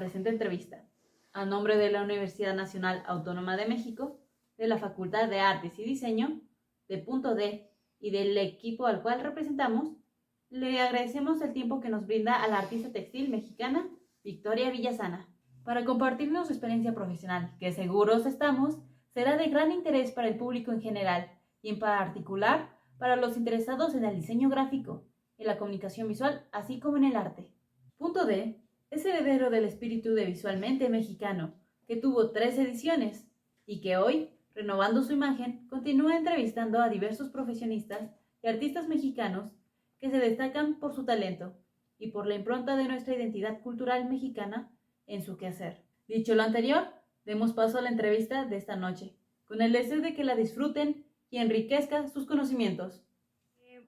presente entrevista, a nombre de la Universidad Nacional Autónoma de México, de la Facultad de Artes y Diseño, de Punto D y del equipo al cual representamos, le agradecemos el tiempo que nos brinda a la artista textil mexicana Victoria Villasana para compartirnos su experiencia profesional, que seguros estamos será de gran interés para el público en general y en particular para los interesados en el diseño gráfico, en la comunicación visual, así como en el arte. Punto D es heredero del espíritu de Visualmente Mexicano, que tuvo 3 ediciones y que hoy, renovando su imagen, continúa entrevistando a diversos profesionistas y artistas mexicanos que se destacan por su talento y por la impronta de nuestra identidad cultural mexicana en su quehacer. Dicho lo anterior, demos paso a la entrevista de esta noche, con el deseo de que la disfruten y enriquezca sus conocimientos.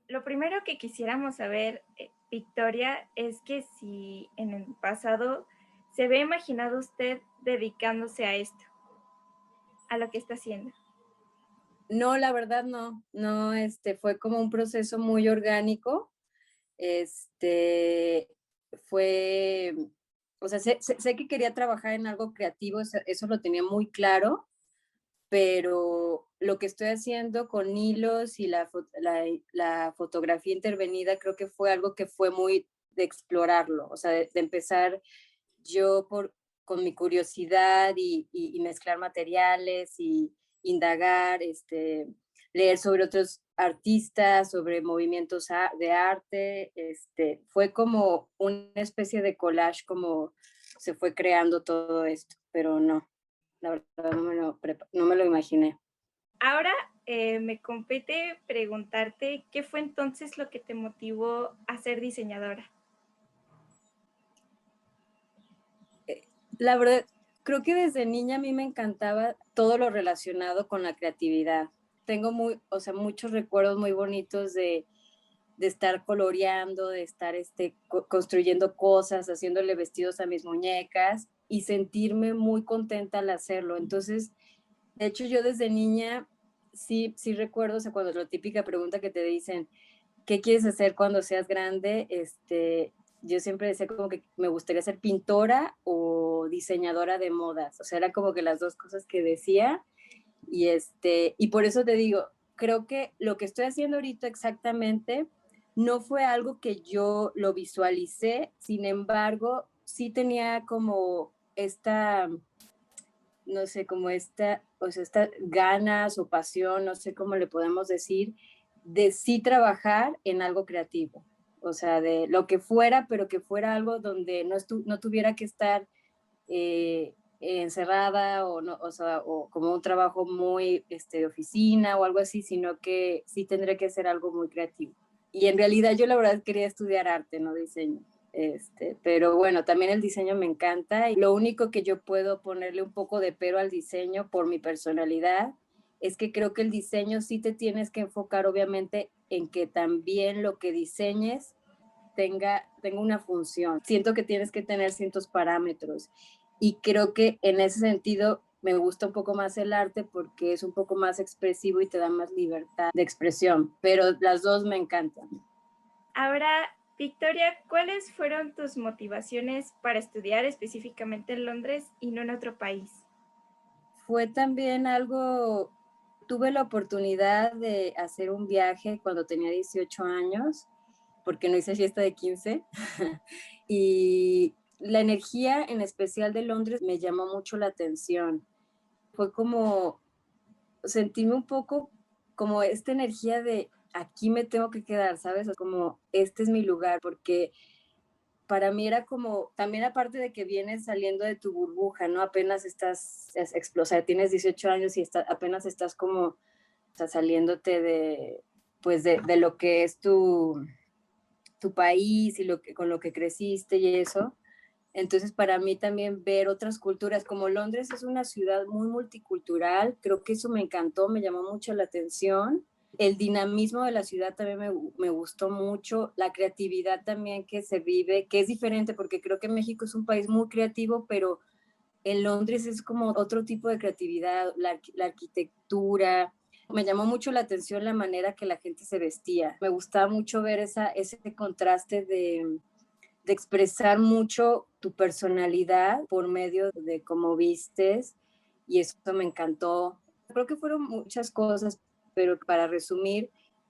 Lo primero que quisiéramos saber, Victoria, es que si en el pasado se había imaginado usted dedicándose a esto, a lo que está haciendo. No, la verdad no, fue como un proceso muy orgánico, fue, o sea, sé que quería trabajar en algo creativo, eso lo tenía muy claro, pero lo que estoy haciendo con hilos y la fotografía intervenida creo que fue algo que fue muy de explorarlo, o sea, de empezar yo con mi curiosidad y mezclar materiales y indagar, leer sobre otros artistas, sobre movimientos de arte, fue como una especie de collage, como se fue creando todo esto, pero no, la verdad no me lo imaginé. Ahora me compete preguntarte qué fue entonces lo que te motivó a ser diseñadora. La verdad, creo que desde niña a mí me encantaba todo lo relacionado con la creatividad. Tengo muchos recuerdos muy bonitos de estar coloreando, de estar construyendo cosas, haciéndole vestidos a mis muñecas y sentirme muy contenta al hacerlo. Entonces, de hecho, yo desde niña sí recuerdo, o sea, cuando es la típica pregunta que te dicen, ¿qué quieres hacer cuando seas grande? Yo siempre decía como que me gustaría ser pintora o diseñadora de modas. O sea, eran como que las dos cosas que decía. Y por eso te digo, creo que lo que estoy haciendo ahorita exactamente no fue algo que yo lo visualicé, sin embargo, sí tenía como no sé, como estas ganas o pasión, no sé cómo le podemos decir, de sí trabajar en algo creativo. O sea, de lo que fuera, pero que fuera algo donde no tuviera que estar encerrada o como un trabajo muy de oficina o algo así, sino que sí tendría que ser algo muy creativo. Y en realidad yo la verdad quería estudiar arte, no diseño. Pero bueno, también el diseño me encanta y lo único que yo puedo ponerle un poco de pero al diseño por mi personalidad es que creo que el diseño sí te tienes que enfocar obviamente en que también lo que diseñes tenga una función. Siento que tienes que tener ciertos parámetros y creo que en ese sentido me gusta un poco más el arte porque es un poco más expresivo y te da más libertad de expresión, pero las dos me encantan. Ahora, Victoria, ¿cuáles fueron tus motivaciones para estudiar específicamente en Londres y no en otro país? Fue también tuve la oportunidad de hacer un viaje cuando tenía 18 años, porque no hice fiesta de 15, y la energía en especial de Londres me llamó mucho la atención. Fue como sentirme un poco como esta energía de aquí me tengo que quedar, ¿sabes? Como este es mi lugar, porque para mí era como, también aparte de que vienes saliendo de tu burbuja, ¿no? Apenas o sea, tienes 18 años y apenas estás como, o sea, saliéndote de lo que es tu país y con lo que creciste y eso. Entonces, para mí también ver otras culturas, como Londres es una ciudad muy multicultural, creo que eso me encantó, me llamó mucho la atención. El dinamismo de la ciudad también me gustó mucho, la creatividad también que se vive, que es diferente, porque creo que México es un país muy creativo, pero en Londres es como otro tipo de creatividad, la arquitectura. Me llamó mucho la atención la manera que la gente se vestía. Me gustaba mucho ver ese contraste de expresar mucho tu personalidad por medio de cómo vistes, y eso me encantó. Creo que fueron muchas cosas, pero para resumir,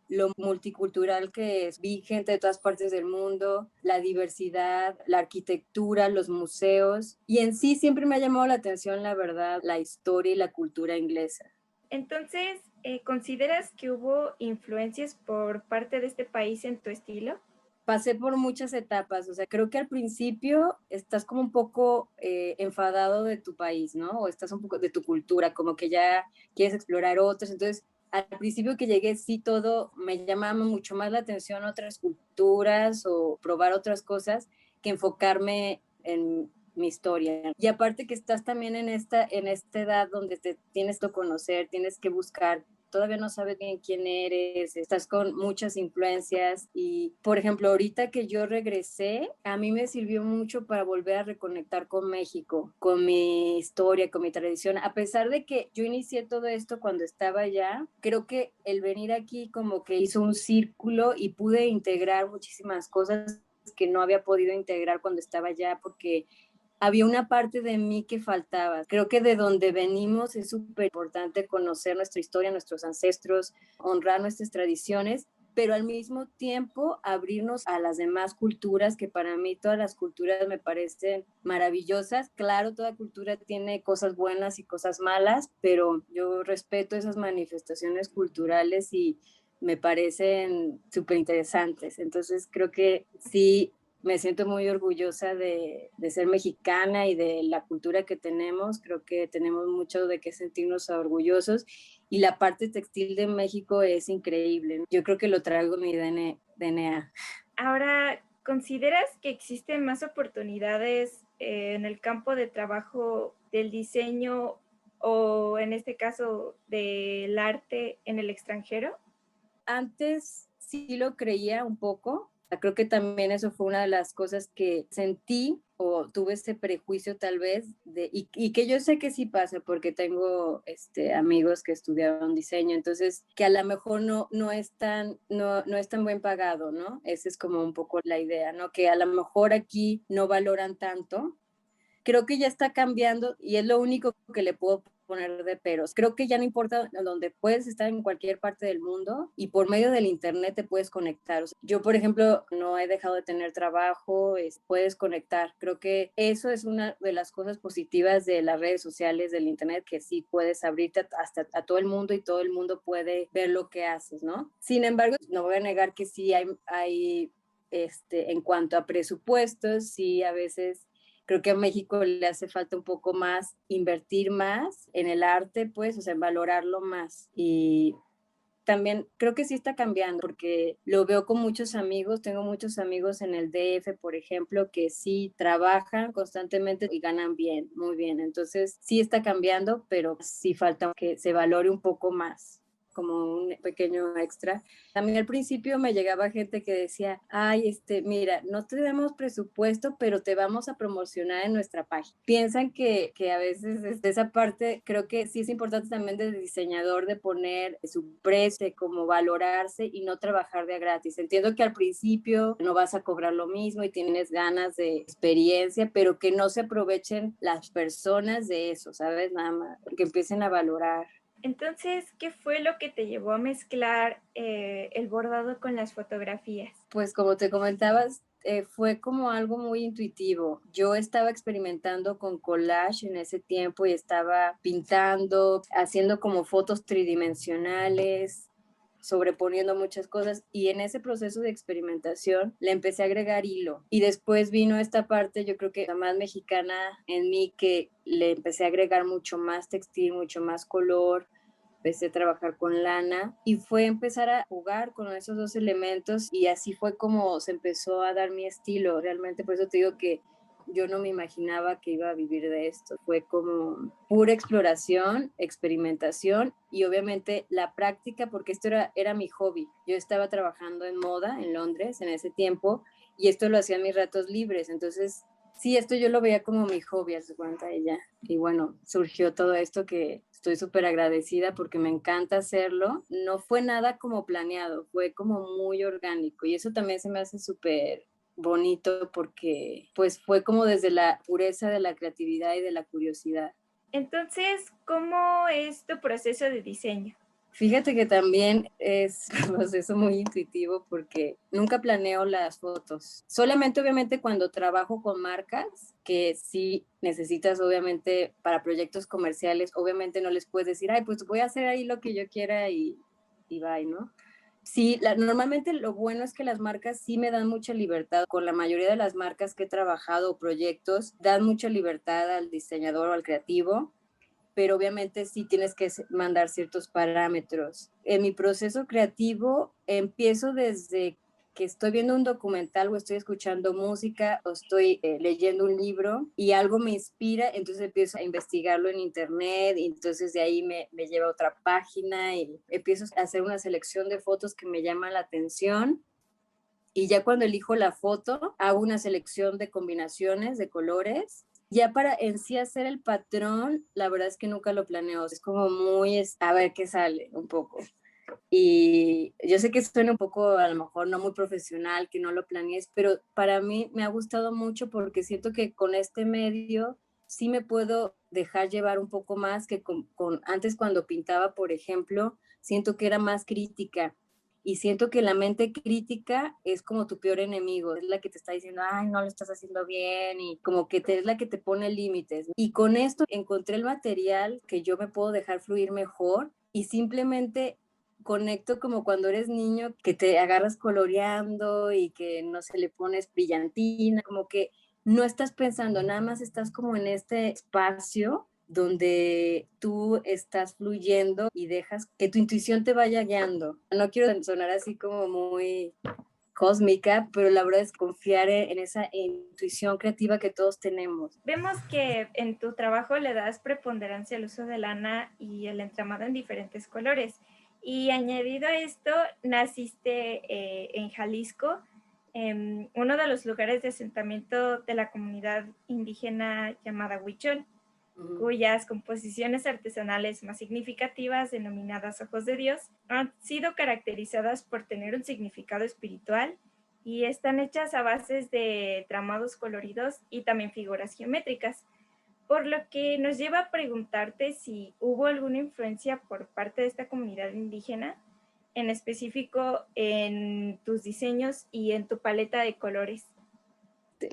lo multicultural que es. Vi gente de todas partes del mundo, la diversidad, la arquitectura, los museos, y en sí siempre me ha llamado la atención, la verdad, la historia y la cultura inglesa. Entonces, ¿consideras que hubo influencias por parte de este país en tu estilo? Pasé por muchas etapas, o sea, creo que al principio estás como un poco enfadado de tu país, ¿no? O estás un poco de tu cultura, como que ya quieres explorar otras. Entonces, al principio que llegué, sí, todo me llamaba mucho más la atención otras culturas o probar otras cosas que enfocarme en mi historia. Y aparte que estás también en esta edad donde te tienes que conocer, tienes que buscar, todavía no sabes bien quién eres, estás con muchas influencias y, por ejemplo, ahorita que yo regresé, a mí me sirvió mucho para volver a reconectar con México, con mi historia, con mi tradición, a pesar de que yo inicié todo esto cuando estaba allá, creo que el venir aquí como que hizo un círculo y pude integrar muchísimas cosas que no había podido integrar cuando estaba allá porque había una parte de mí que faltaba. Creo que de donde venimos es súper importante conocer nuestra historia, nuestros ancestros, honrar nuestras tradiciones, pero al mismo tiempo abrirnos a las demás culturas, que para mí todas las culturas me parecen maravillosas. Claro, toda cultura tiene cosas buenas y cosas malas, pero yo respeto esas manifestaciones culturales y me parecen súper interesantes. Entonces creo que sí, me siento muy orgullosa de ser mexicana y de la cultura que tenemos. Creo que tenemos mucho de qué sentirnos orgullosos y la parte textil de México es increíble. Yo creo que lo traigo en mi DNA. Ahora, ¿consideras que existen más oportunidades en el campo de trabajo del diseño o en este caso del arte en el extranjero? Antes sí lo creía un poco. Creo que también eso fue una de las cosas que sentí o tuve ese prejuicio tal vez y que yo sé que sí pasa porque tengo amigos que estudiaron diseño, entonces que a lo mejor no es tan buen pagado, ¿no? Esa es como un poco la idea, ¿no? Que a lo mejor aquí no valoran tanto. Creo que ya está cambiando y es lo único que le puedo poner de peros. Creo que ya no importa donde puedes estar en cualquier parte del mundo y por medio del internet te puedes conectar. O sea, yo, por ejemplo, no he dejado de tener trabajo, puedes conectar. Creo que eso es una de las cosas positivas de las redes sociales, del internet, que sí puedes abrirte hasta a todo el mundo y todo el mundo puede ver lo que haces, ¿no? Sin embargo, no voy a negar que sí hay en cuanto a presupuestos, sí a veces creo que a México le hace falta un poco más, invertir más en el arte, pues, o sea, valorarlo más. Y también creo que sí está cambiando porque lo veo con muchos amigos, tengo muchos amigos en el DF, por ejemplo, que sí trabajan constantemente y ganan bien, muy bien. Entonces sí está cambiando, pero sí falta que se valore un poco más como un pequeño extra. También al principio me llegaba gente que decía, ay, mira, no tenemos presupuesto, pero te vamos a promocionar en nuestra página. Piensan que a veces esa parte, creo que sí es importante también del diseñador de poner su precio, como valorarse y no trabajar de a gratis. Entiendo que al principio no vas a cobrar lo mismo y tienes ganas de experiencia, pero que no se aprovechen las personas de eso, ¿sabes? Nada más, que empiecen a valorar. Entonces, ¿qué fue lo que te llevó a mezclar el bordado con las fotografías? Pues como te comentabas, fue como algo muy intuitivo. Yo estaba experimentando con collage en ese tiempo y estaba pintando, haciendo como fotos tridimensionales, sobreponiendo muchas cosas y en ese proceso de experimentación le empecé a agregar hilo y después vino esta parte, yo creo que la más mexicana en mí, que le empecé a agregar mucho más textil, mucho más color. Empecé a trabajar con lana y fue empezar a jugar con esos dos elementos y así fue como se empezó a dar mi estilo. Realmente por eso te digo que yo no me imaginaba que iba a vivir de esto. Fue como pura exploración, experimentación y obviamente la práctica, porque esto era mi hobby. Yo estaba trabajando en moda en Londres en ese tiempo y esto lo hacía en mis ratos libres. Entonces, sí, esto yo lo veía como mi hobby, hace cuenta ella. Y bueno, surgió todo esto que estoy súper agradecida porque me encanta hacerlo. No fue nada como planeado, fue como muy orgánico y eso también se me hace súper bonito porque pues fue como desde la pureza de la creatividad y de la curiosidad. Entonces, ¿cómo es tu proceso de diseño? Fíjate que también es un proceso muy intuitivo porque nunca planeo las fotos. Solamente obviamente cuando trabajo con marcas, que sí necesitas obviamente para proyectos comerciales, obviamente no les puedes decir, ay, pues voy a hacer ahí lo que yo quiera y bye, ¿no? Sí, normalmente lo bueno es que las marcas sí me dan mucha libertad. Con la mayoría de las marcas que he trabajado o proyectos, dan mucha libertad al diseñador o al creativo, pero obviamente sí tienes que mandar ciertos parámetros. En mi proceso creativo empiezo desde que estoy viendo un documental o estoy escuchando música o estoy leyendo un libro y algo me inspira, entonces empiezo a investigarlo en internet y entonces de ahí me lleva a otra página y empiezo a hacer una selección de fotos que me llaman la atención. Y ya cuando elijo la foto, hago una selección de combinaciones de colores. Ya para en sí hacer el patrón, la verdad es que nunca lo planeo. Es como muy, a ver qué sale un poco. Y yo sé que suena un poco, a lo mejor no muy profesional, que no lo planees, pero para mí me ha gustado mucho porque siento que con este medio sí me puedo dejar llevar un poco más que antes cuando pintaba, por ejemplo, siento que era más crítica y siento que la mente crítica es como tu peor enemigo, es la que te está diciendo, ay, no lo estás haciendo bien y como que es la que te pone límites. Y con esto encontré el material que yo me puedo dejar fluir mejor y simplemente conecto como cuando eres niño que te agarras coloreando y que no se le pones brillantina, como que no estás pensando, nada más estás como en este espacio donde tú estás fluyendo y dejas que tu intuición te vaya guiando. No quiero sonar así como muy cósmica, pero la verdad es confiar en esa intuición creativa que todos tenemos. Vemos que en tu trabajo le das preponderancia al uso de lana y el entramado en diferentes colores. Y añadido a esto, naciste en Jalisco, uno de los lugares de asentamiento de la comunidad indígena llamada Huichol, cuyas composiciones artesanales más significativas, denominadas Ojos de Dios, han sido caracterizadas por tener un significado espiritual y están hechas a bases de tramados coloridos y también figuras geométricas, por lo que nos lleva a preguntarte si hubo alguna influencia por parte de esta comunidad indígena, en específico en tus diseños y en tu paleta de colores.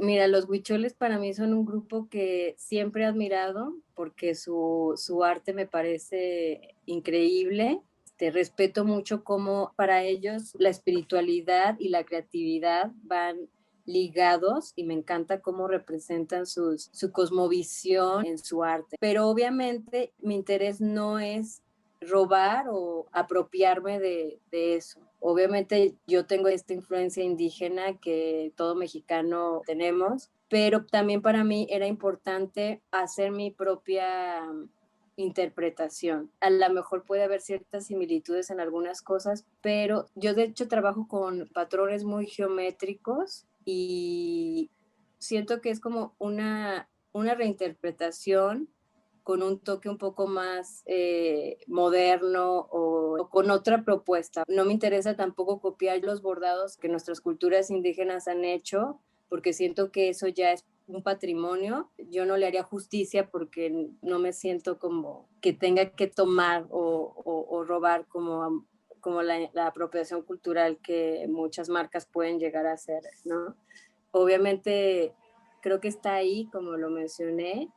Mira, los huicholes para mí son un grupo que siempre he admirado porque su arte me parece increíble. Respeto mucho cómo para ellos la espiritualidad y la creatividad van ligados y me encanta cómo representan su cosmovisión en su arte. Pero obviamente mi interés no es robar o apropiarme de eso. Obviamente yo tengo esta influencia indígena que todo mexicano tenemos, pero también para mí era importante hacer mi propia interpretación. A lo mejor puede haber ciertas similitudes en algunas cosas, pero yo de hecho trabajo con patrones muy geométricos y siento que es como una reinterpretación con un toque un poco más moderno o con otra propuesta. No me interesa tampoco copiar los bordados que nuestras culturas indígenas han hecho, porque siento que eso ya es un patrimonio. Yo no le haría justicia porque no me siento como que tenga que tomar o robar como la apropiación cultural que muchas marcas pueden llegar a hacer, ¿no? Obviamente creo que está ahí, como lo mencioné,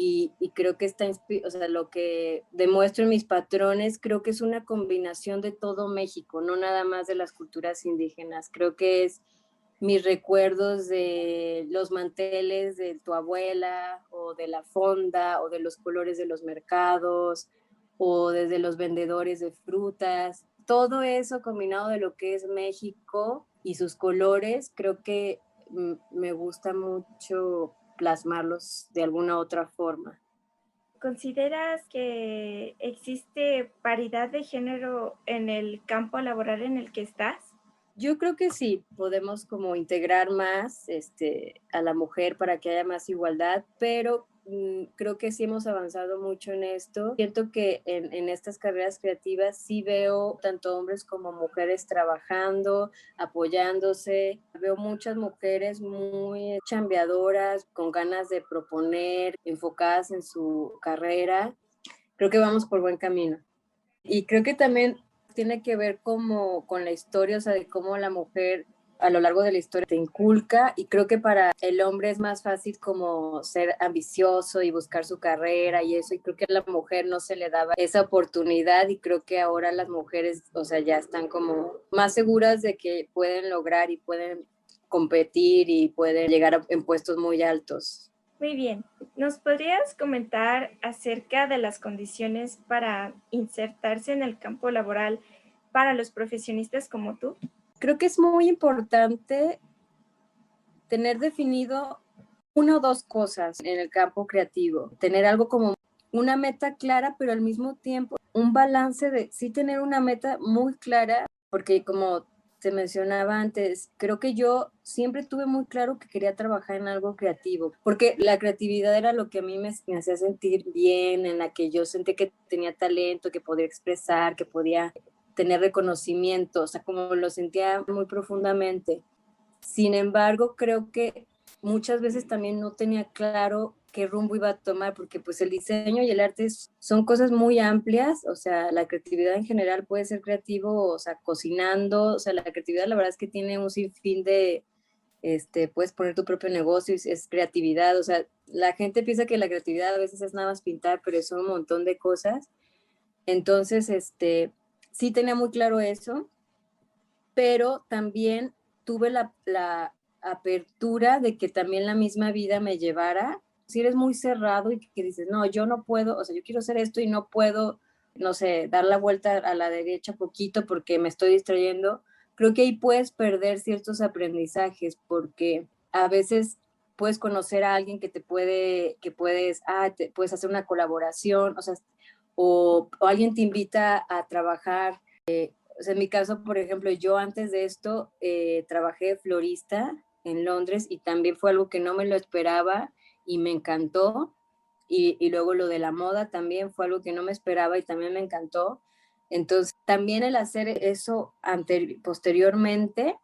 y creo que está, o sea, lo que demuestro en mis patrones, creo que es una combinación de todo México, no nada más de las culturas indígenas. Creo que es mis recuerdos de los manteles de tu abuela o de la fonda o de los colores de los mercados o desde los vendedores de frutas. Todo eso combinado de lo que es México y sus colores, creo que me gusta mucho plasmarlos de alguna otra forma. ¿Consideras que existe paridad de género en el campo laboral en el que estás? Yo creo que sí, podemos como integrar más a la mujer para que haya más igualdad, pero creo que sí hemos avanzado mucho en esto. Siento que en estas carreras creativas sí veo tanto hombres como mujeres trabajando, apoyándose. Veo muchas mujeres muy chambeadoras, con ganas de proponer, enfocadas en su carrera. Creo que vamos por buen camino. Y creo que también tiene que ver como con la historia, o sea, de cómo la mujer a lo largo de la historia te inculca, y creo que para el hombre es más fácil como ser ambicioso y buscar su carrera y eso, y creo que a la mujer no se le daba esa oportunidad, y creo que ahora las mujeres, o sea, ya están como más seguras de que pueden lograr y pueden competir y pueden llegar en puestos muy altos. Muy bien. ¿Nos podrías comentar acerca de las condiciones para insertarse en el campo laboral para los profesionistas como tú? Creo que es muy importante tener definido una o dos cosas en el campo creativo, tener algo como una meta clara, pero al mismo tiempo un balance de sí tener una meta muy clara, porque como te mencionaba antes, creo que yo siempre tuve muy claro que quería trabajar en algo creativo, porque la creatividad era lo que a mí me hacía sentir bien, en la que yo sentí que tenía talento, que podía expresar, que podía tener reconocimiento, o sea, como lo sentía muy profundamente. Sin embargo, creo que muchas veces también no tenía claro qué rumbo iba a tomar, porque pues el diseño y el arte son cosas muy amplias, o sea, la creatividad en general puede ser creativo, o sea, cocinando, o sea, la creatividad la verdad es que tiene un sinfín de, puedes poner tu propio negocio, es creatividad, o sea, la gente piensa que la creatividad a veces es nada más pintar, pero es un montón de cosas. Entonces, sí tenía muy claro eso, pero también tuve la apertura de que también la misma vida me llevara. Si eres muy cerrado y que dices, no, yo no puedo, o sea, yo quiero hacer esto y no puedo, no sé, dar la vuelta a la derecha poquito porque me estoy distrayendo, creo que ahí puedes perder ciertos aprendizajes, porque a veces puedes conocer a alguien que te puede, que puedes, puedes hacer una colaboración, o sea, o alguien te invita a trabajar. O sea, en mi caso, por ejemplo, yo antes de esto trabajé de florista en Londres, y también fue algo que no me lo esperaba y me encantó. Y luego lo de la moda también fue algo que no me esperaba y también me encantó. Entonces, también el hacer eso posteriormente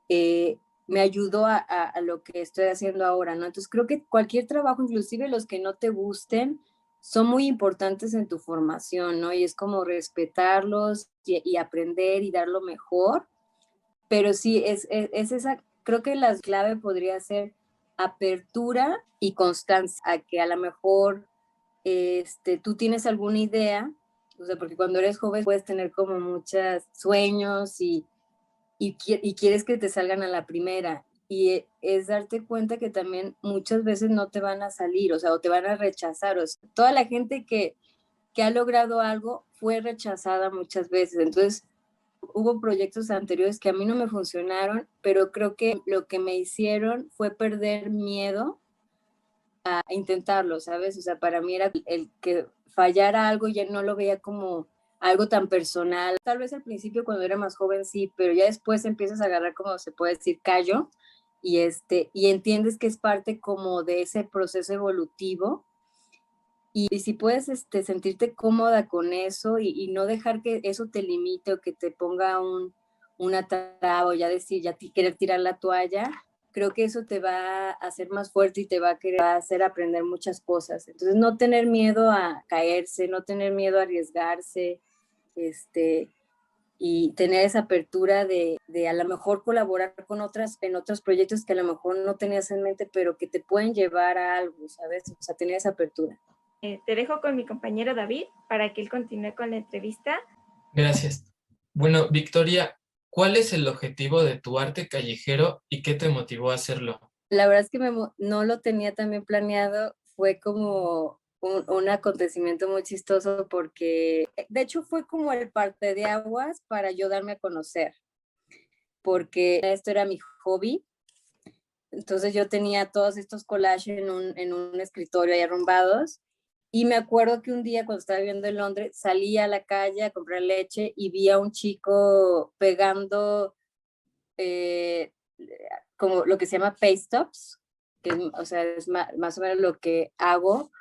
me ayudó a lo que estoy haciendo ahora, ¿no? Entonces, creo que cualquier trabajo, inclusive los que no te gusten, son muy importantes en tu formación, ¿no? Y es como respetarlos y aprender y dar lo mejor. Pero sí, es esa, creo que la clave podría ser apertura y constancia, a que a lo mejor tú tienes alguna idea, o sea, porque cuando eres joven puedes tener como muchos sueños y quieres que te salgan a la primera. Y es darte cuenta que también muchas veces no te van a salir, o sea, o te van a rechazar. O sea, toda la gente que ha logrado algo fue rechazada muchas veces. Entonces, hubo proyectos anteriores que a mí no me funcionaron, pero creo que lo que me hicieron fue perder miedo a intentarlo, ¿sabes? O sea, para mí era el que fallara algo, ya no lo veía como algo tan personal. Tal vez al principio cuando era más joven sí, pero ya después empiezas a agarrar, como se puede decir, callo, y entiendes que es parte como de ese proceso evolutivo. Y si puedes sentirte cómoda con eso y no dejar que eso te limite o que te ponga una traba, o ya decir, querer tirar la toalla, creo que eso te va a hacer más fuerte y te va a hacer aprender muchas cosas. Entonces, no tener miedo a caerse, no tener miedo a arriesgarse, y tener esa apertura de a lo mejor colaborar con otras, en otros proyectos que a lo mejor no tenías en mente, pero que te pueden llevar a algo, ¿sabes? O sea, tener esa apertura. Te dejo con mi compañero David para que él continúe con la entrevista. Gracias. Bueno, Victoria, ¿cuál es el objetivo de tu arte callejero y qué te motivó a hacerlo? La verdad es que no lo tenía también planeado, fue como un acontecimiento muy chistoso, porque de hecho fue como el parteaguas para yo darme a conocer, porque esto era mi hobby. Entonces yo tenía todos estos collages en un escritorio ahí arrumbados, y me acuerdo que un día cuando estaba viviendo en Londres salí a la calle a comprar leche y vi a un chico pegando eh, como lo que se llama paste ups, que o sea, es más o menos lo que hago,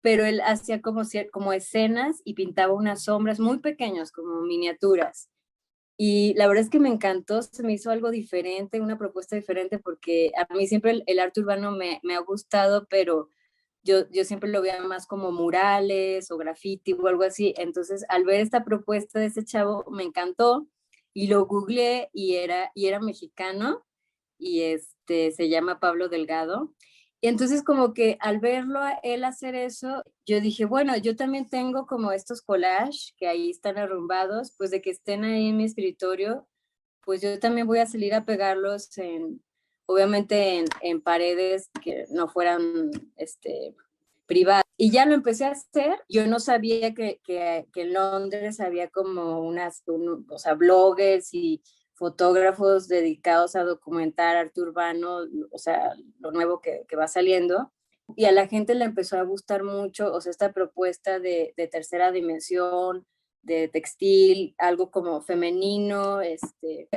pero él hacía como escenas y pintaba unas sombras muy pequeñas, como miniaturas. Y la verdad es que me encantó, se me hizo algo diferente, una propuesta diferente, porque a mí siempre el arte urbano me ha gustado, pero yo siempre lo veía más como murales o graffiti o algo así. Entonces, al ver esta propuesta de ese chavo, me encantó y lo googleé y era mexicano y se llama Pablo Delgado. Y entonces como que al verlo a él hacer eso, yo dije, bueno, yo también tengo como estos collages que ahí están arrumbados, pues de que estén ahí en mi escritorio, pues yo también voy a salir a pegarlos obviamente en paredes que no fueran privadas. Y ya lo empecé a hacer. Yo no sabía que en Londres había como o sea, bloggers y fotógrafos dedicados a documentar arte urbano, o sea, lo nuevo que va saliendo. Y a la gente le empezó a gustar mucho, o sea, esta propuesta de tercera dimensión, de textil, algo como femenino,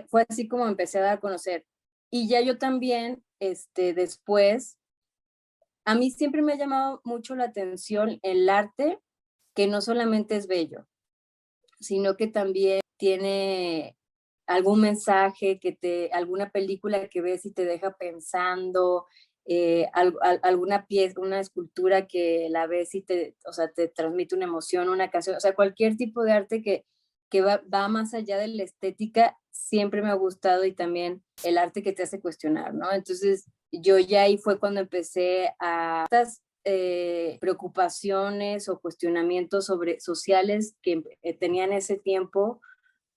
fue así como empecé a dar a conocer. Y ya yo también, después, a mí siempre me ha llamado mucho la atención el arte, que no solamente es bello, sino que también tiene algún mensaje, alguna película que ves y te deja pensando, alguna pieza, una escultura que la ves y o sea, te transmite una emoción, una canción, o sea, cualquier tipo de arte que va más allá de la estética, siempre me ha gustado, y también el arte que te hace cuestionar, ¿no? Entonces, yo ya ahí fue cuando empecé a estas preocupaciones o cuestionamientos sociales que tenía en ese tiempo,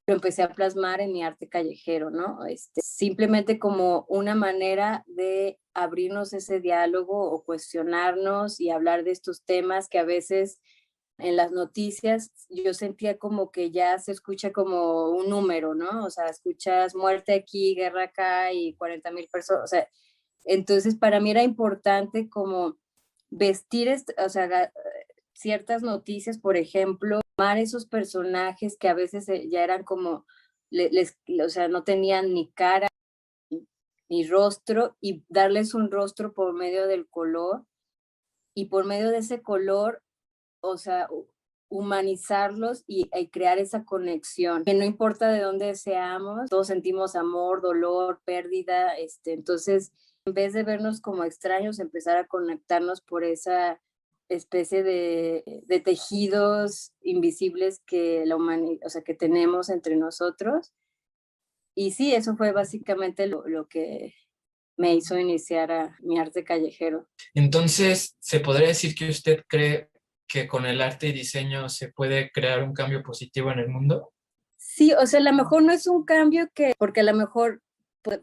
lo empecé a plasmar en mi arte callejero, ¿no? Simplemente como una manera de abrirnos ese diálogo o cuestionarnos y hablar de estos temas que a veces en las noticias yo sentía como que ya se escucha como un número, ¿no? O sea, escuchas muerte aquí, guerra acá y 40,000 personas, o sea, entonces para mí era importante como vestir, o sea, ciertas noticias, por ejemplo, tomar esos personajes que a veces ya eran como, o sea, no tenían ni cara ni rostro, y darles un rostro por medio del color, y por medio de ese color, o sea, humanizarlos y crear esa conexión, que no importa de dónde seamos, todos sentimos amor, dolor, pérdida, entonces, en vez de vernos como extraños, empezar a conectarnos por esa especie de tejidos invisibles que o sea, que tenemos entre nosotros. Y sí, eso fue básicamente lo que me hizo iniciar a mi arte callejero. Entonces, ¿se podría decir que usted cree que con el arte y diseño se puede crear un cambio positivo en el mundo? Sí, o sea, a lo mejor no es un cambio porque a lo mejor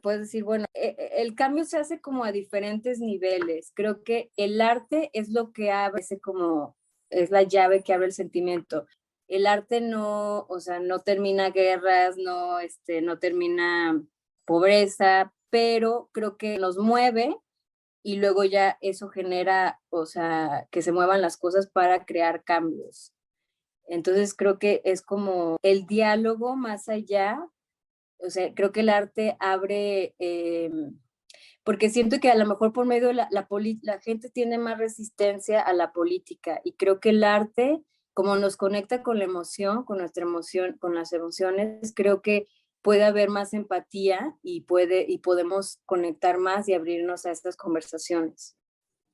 puedes decir, bueno, el cambio se hace como a diferentes niveles. Creo que el arte es lo que abre, es la llave que abre el sentimiento. El arte no, o sea, no termina guerras, no termina pobreza, pero creo que nos mueve, y luego ya eso genera, o sea, que se muevan las cosas para crear cambios. Entonces creo que es como el diálogo más allá, o sea, creo que el arte abre, porque siento que a lo mejor por medio de la gente tiene más resistencia a la política, y creo que el arte, como nos conecta con la emoción, con nuestra emoción, con las emociones, creo que puede haber más empatía y podemos conectar más y abrirnos a estas conversaciones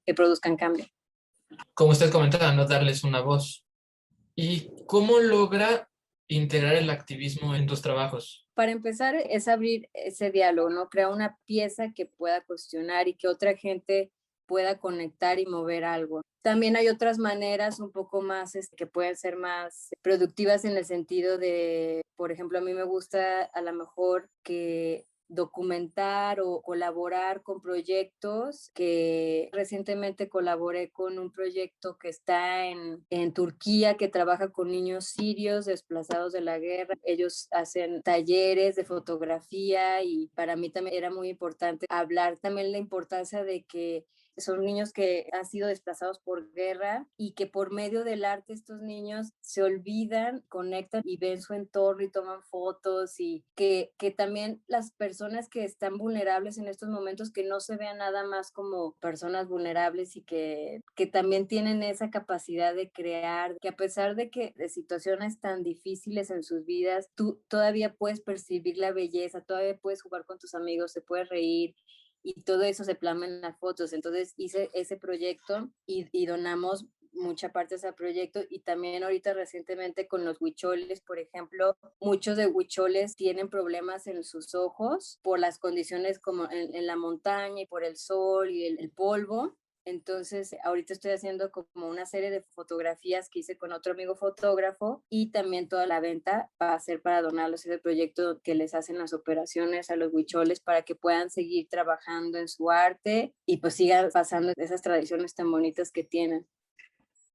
que produzcan cambio. Como usted comentaba, no darles una voz. ¿Y cómo logra integrar el activismo en tus trabajos? Para empezar, es abrir ese diálogo, ¿no? Crear una pieza que pueda cuestionar y que otra gente pueda conectar y mover algo. También hay otras maneras un poco más que pueden ser más productivas, en el sentido de, por ejemplo, a mí me gusta a lo mejor que documentar o colaborar con proyectos, que recientemente colaboré con un proyecto que está en Turquía, que trabaja con niños sirios desplazados de la guerra. Ellos hacen talleres de fotografía, y para mí también era muy importante hablar también la importancia de que son niños que han sido desplazados por guerra y que por medio del arte estos niños se olvidan, conectan y ven su entorno y toman fotos, y que también las personas que están vulnerables en estos momentos, que no se vean nada más como personas vulnerables, y que también tienen esa capacidad de crear, que a pesar de que de situaciones tan difíciles en sus vidas, tú todavía puedes percibir la belleza, todavía puedes jugar con tus amigos, se puede reír, y todo eso se plasma en las fotos. Entonces hice ese proyecto y donamos mucha parte de ese proyecto. Y también ahorita recientemente con los huicholes, por ejemplo, muchos de huicholes tienen problemas en sus ojos por las condiciones como en la montaña y por el sol y el polvo. Entonces, ahorita estoy haciendo como una serie de fotografías que hice con otro amigo fotógrafo, y también toda la venta va a ser para donarlos ese proyecto que les hacen las operaciones a los huicholes para que puedan seguir trabajando en su arte y pues sigan pasando esas tradiciones tan bonitas que tienen.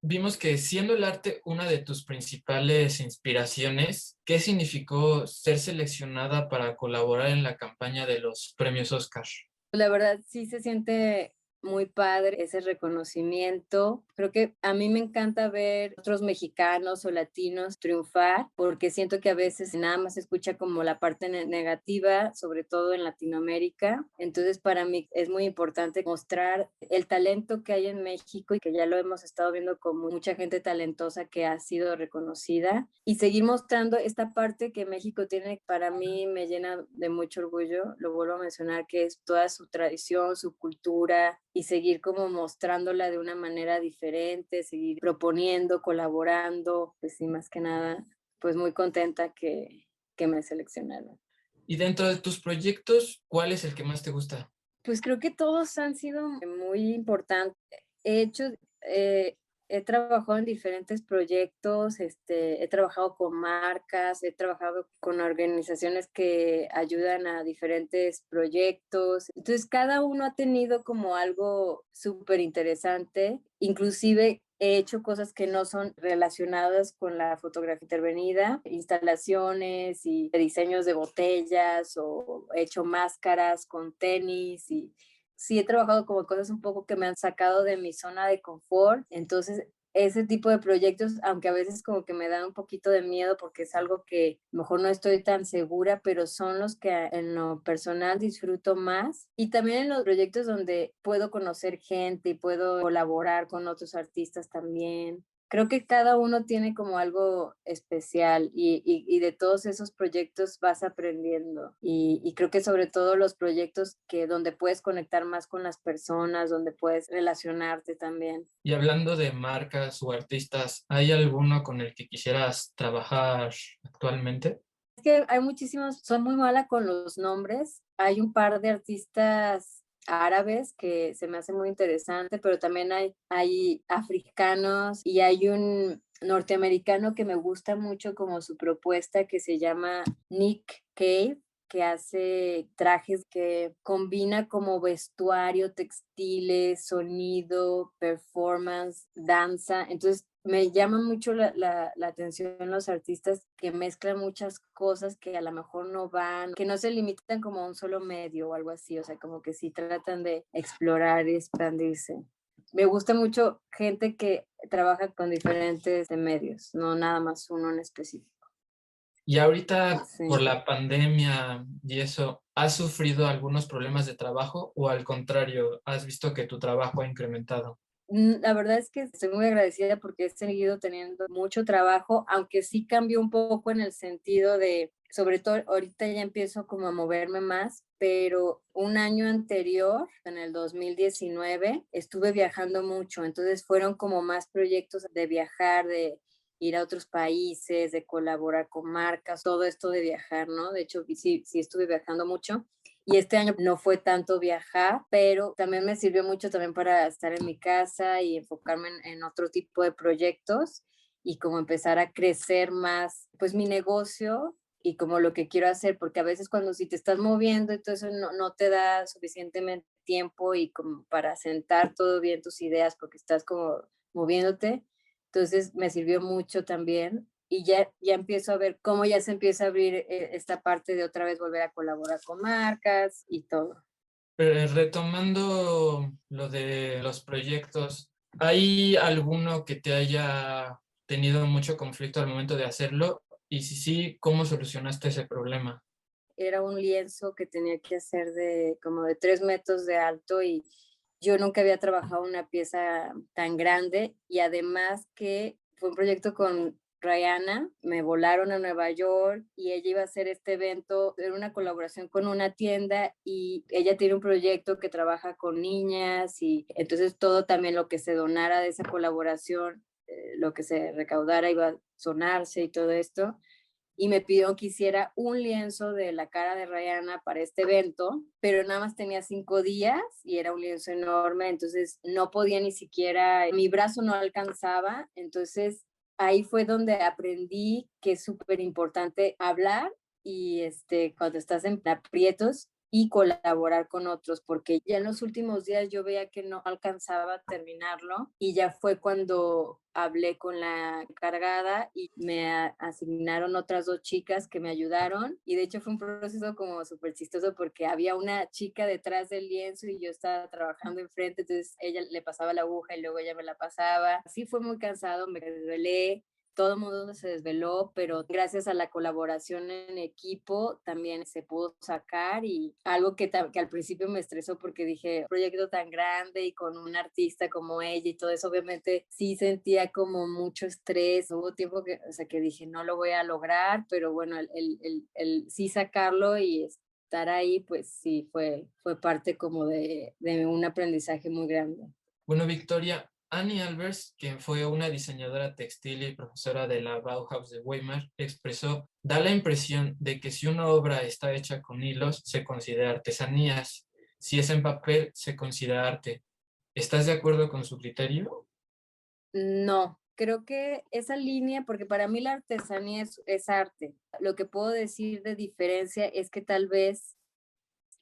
Vimos que siendo el arte una de tus principales inspiraciones, ¿qué significó ser seleccionada para colaborar en la campaña de los premios Oscar? La verdad sí se siente muy padre ese reconocimiento. Creo que a mí me encanta ver otros mexicanos o latinos triunfar, porque siento que a veces nada más se escucha como la parte negativa, sobre todo en Latinoamérica. Entonces para mí es muy importante mostrar el talento que hay en México, y que ya lo hemos estado viendo con mucha gente talentosa que ha sido reconocida, y seguir mostrando esta parte que México tiene. Para mí me llena de mucho orgullo, lo vuelvo a mencionar, que es toda su tradición, su cultura, y seguir como mostrándola de una manera diferente, seguir proponiendo, colaborando. Pues sí, más que nada, pues muy contenta que me seleccionaron. Y dentro de tus proyectos, ¿cuál es el que más te gusta? Pues creo que todos han sido muy importantes. He hecho, eh, he trabajado en diferentes proyectos, he trabajado con marcas, he trabajado con organizaciones que ayudan a diferentes proyectos. Entonces, cada uno ha tenido como algo súper interesante. Inclusive he hecho cosas que no son relacionadas con la fotografía intervenida, instalaciones y diseños de botellas, o he hecho máscaras con tenis, y sí he trabajado como cosas un poco que me han sacado de mi zona de confort. Entonces, ese tipo de proyectos, aunque a veces como que me dan un poquito de miedo porque es algo que mejor no estoy tan segura, pero son los que en lo personal disfruto más. Y también en los proyectos donde puedo conocer gente y puedo colaborar con otros artistas también. Creo que cada uno tiene como algo especial, y de todos esos proyectos vas aprendiendo, y creo que sobre todo los proyectos que donde puedes conectar más con las personas, donde puedes relacionarte también. Y hablando de marcas o artistas, ¿hay alguno con el que quisieras trabajar actualmente? Es que hay muchísimos, soy muy mala con los nombres. Hay un par de artistas árabes que se me hace muy interesante, pero también hay africanos, y hay un norteamericano que me gusta mucho como su propuesta, que se llama Nick Cave, que hace trajes que combina como vestuario, textiles, sonido, performance, danza. Entonces me llama mucho la atención los artistas que mezclan muchas cosas que a lo mejor no van, que no se limitan como a un solo medio o algo así, o sea, como que sí tratan de explorar y expandirse. Me gusta mucho gente que trabaja con diferentes medios, no nada más uno en específico. Y ahorita, Sí. por la pandemia y eso, ¿has sufrido algunos problemas de trabajo o al contrario, has visto que tu trabajo ha incrementado? La verdad es que estoy muy agradecida porque he seguido teniendo mucho trabajo, aunque sí cambió un poco en el sentido de, sobre todo ahorita ya empiezo como a moverme más, pero un año anterior, en el 2019, estuve viajando mucho. Entonces fueron como más proyectos de viajar, de ir a otros países, de colaborar con marcas, todo esto de viajar, ¿no? De hecho, sí estuve viajando mucho. Y este año no fue tanto viajar, pero también me sirvió mucho también para estar en mi casa y enfocarme en otro tipo de proyectos, y como empezar a crecer más, pues mi negocio y como lo que quiero hacer, porque a veces cuando si te estás moviendo, entonces no te da suficientemente tiempo y como para sentar todo bien tus ideas porque estás como moviéndote. Entonces me sirvió mucho también, y ya empiezo a ver cómo ya se empieza a abrir esta parte de otra vez volver a colaborar con marcas y todo. Retomando lo de los proyectos, ¿hay alguno que te haya tenido mucho conflicto al momento de hacerlo? Y si sí, ¿cómo solucionaste ese problema? Era un lienzo que tenía que hacer de como de 3 metros de alto y yo nunca había trabajado una pieza tan grande y además que fue un proyecto con Rihanna, me volaron a Nueva York y ella iba a hacer este evento, era una colaboración con una tienda y ella tiene un proyecto que trabaja con niñas y entonces todo también lo que se donara de esa colaboración, lo que se recaudara iba a sonarse y todo esto y me pidió que hiciera un lienzo de la cara de Rihanna para este evento, pero nada más tenía 5 días y era un lienzo enorme, entonces no podía ni siquiera, mi brazo no alcanzaba, entonces ahí fue donde aprendí que es súper importante hablar y cuando estás en aprietos y colaborar con otros, porque ya en los últimos días yo veía que no alcanzaba a terminarlo y ya fue cuando hablé con la encargada y me asignaron otras 2 chicas que me ayudaron y de hecho fue un proceso como súper chistoso porque había una chica detrás del lienzo y yo estaba trabajando enfrente, entonces ella le pasaba la aguja y luego ella me la pasaba. Así fue muy cansado, me desvelé, todo el mundo se desveló, pero gracias a la colaboración en equipo también se pudo sacar y algo que al principio me estresó porque dije, un proyecto tan grande y con un artista como ella y todo eso, obviamente sí sentía como mucho estrés, hubo tiempo que, o sea, que dije, no lo voy a lograr, pero bueno, el sí sacarlo y estar ahí, pues sí, fue parte como de un aprendizaje muy grande. Bueno, Victoria, Annie Albers, quien fue una diseñadora textil y profesora de la Bauhaus de Weimar, expresó, da la impresión de que si una obra está hecha con hilos, se considera artesanías. Si es en papel, se considera arte. ¿Estás de acuerdo con su criterio? No, creo que esa línea, porque para mí la artesanía es arte. Lo que puedo decir de diferencia es que tal vez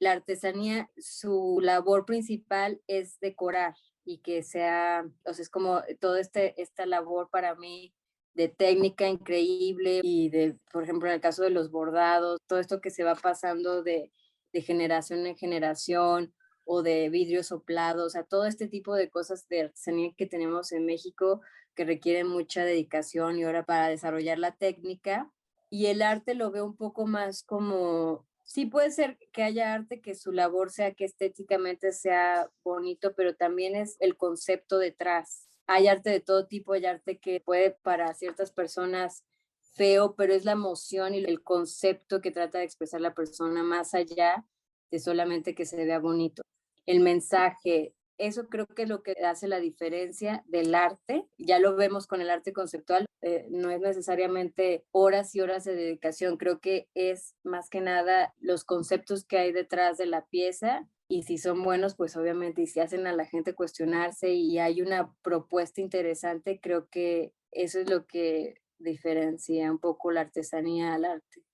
la artesanía, su labor principal es decorar y que sea, o sea, es como toda esta labor para mí de técnica increíble y de, por ejemplo, en el caso de los bordados, todo esto que se va pasando de generación en generación o de vidrios soplados, o sea, todo este tipo de cosas de artesanía que tenemos en México que requieren mucha dedicación y hora para desarrollar la técnica. Y el arte lo veo un poco más como, sí puede ser que haya arte que su labor sea que estéticamente sea bonito, pero también es el concepto detrás. Hay arte de todo tipo, hay arte que puede para ciertas personas feo, pero es la emoción y el concepto que trata de expresar la persona más allá de solamente que se vea bonito. El mensaje, eso creo que es lo que hace la diferencia del arte. Ya lo vemos con el arte conceptual, no es necesariamente horas y horas de dedicación, creo que es más que nada los conceptos que hay detrás de la pieza y si son buenos, pues obviamente, y si hacen a la gente cuestionarse y hay una propuesta interesante, creo que eso es lo que diferencia un poco la artesanía al arte.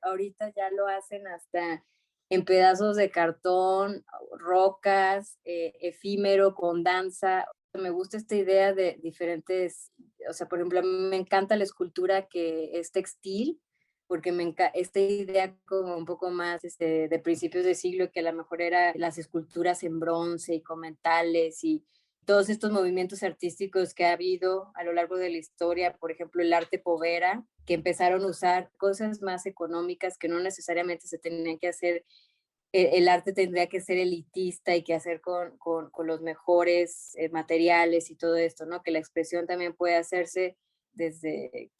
Ahorita ya lo hacen hasta en pedazos de cartón, rocas, efímero, con danza. Me gusta esta idea de diferentes, o sea, por ejemplo, a mí me encanta la escultura que es textil, porque esta idea como un poco más de principios de siglo, que a lo mejor era las esculturas en bronce y con metales y todos estos movimientos artísticos que ha habido a lo largo de la historia, por ejemplo, el arte povera, que empezaron a usar cosas más económicas que no necesariamente se tenían que hacer. El arte tendría que ser elitista y que hacer con los mejores materiales y todo esto, ¿no? Que la expresión también puede hacerse desde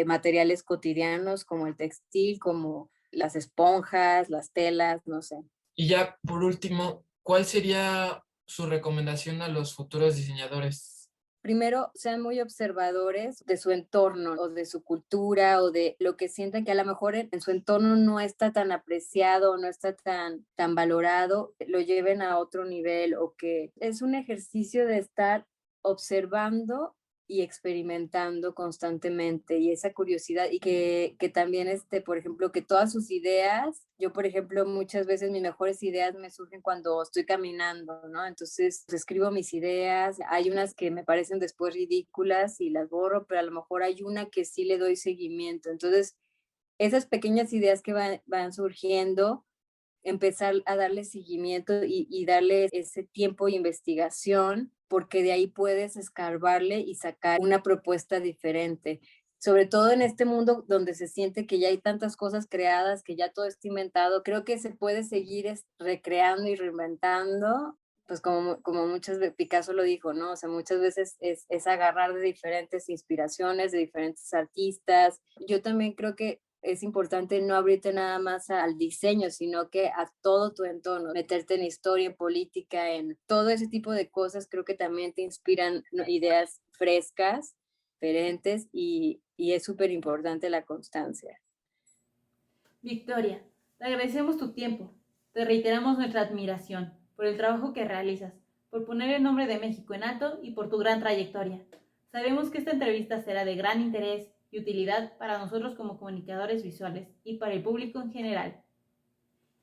materiales cotidianos como el textil, como las esponjas, las telas, no sé. Y ya por último, ¿cuál sería su recomendación a los futuros diseñadores? Primero, sean muy observadores de su entorno o de su cultura o de lo que sientan que a lo mejor en su entorno no está tan apreciado, no está tan valorado, lo lleven a otro nivel o que es un ejercicio de estar observando y experimentando constantemente y esa curiosidad y que también, por ejemplo, que todas sus ideas, yo, por ejemplo, muchas veces mis mejores ideas me surgen cuando estoy caminando, ¿no? Entonces, escribo mis ideas, hay unas que me parecen después ridículas y las borro, pero a lo mejor hay una que sí le doy seguimiento. Entonces, esas pequeñas ideas que van surgiendo, empezar a darle seguimiento y darle ese tiempo de investigación, porque de ahí puedes escarbarle y sacar una propuesta diferente. Sobre todo en este mundo donde se siente que ya hay tantas cosas creadas, que ya todo está inventado, creo que se puede seguir recreando y reinventando, pues como muchas veces Picasso lo dijo, ¿no? O sea, muchas veces es agarrar de diferentes inspiraciones, de diferentes artistas. Yo también creo que es importante no abrirte nada más al diseño, sino que a todo tu entorno, meterte en historia, en política, en todo ese tipo de cosas, creo que también te inspiran ideas frescas, diferentes, y es súper importante la constancia. Victoria, te agradecemos tu tiempo. Te reiteramos nuestra admiración por el trabajo que realizas, por poner el nombre de México en alto y por tu gran trayectoria. Sabemos que esta entrevista será de gran interés y utilidad para nosotros como comunicadores visuales y para el público en general.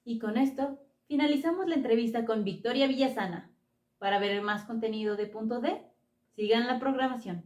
Y con esto, finalizamos la entrevista con Victoria Villasana. Para ver más contenido de Punto D, sigan la programación.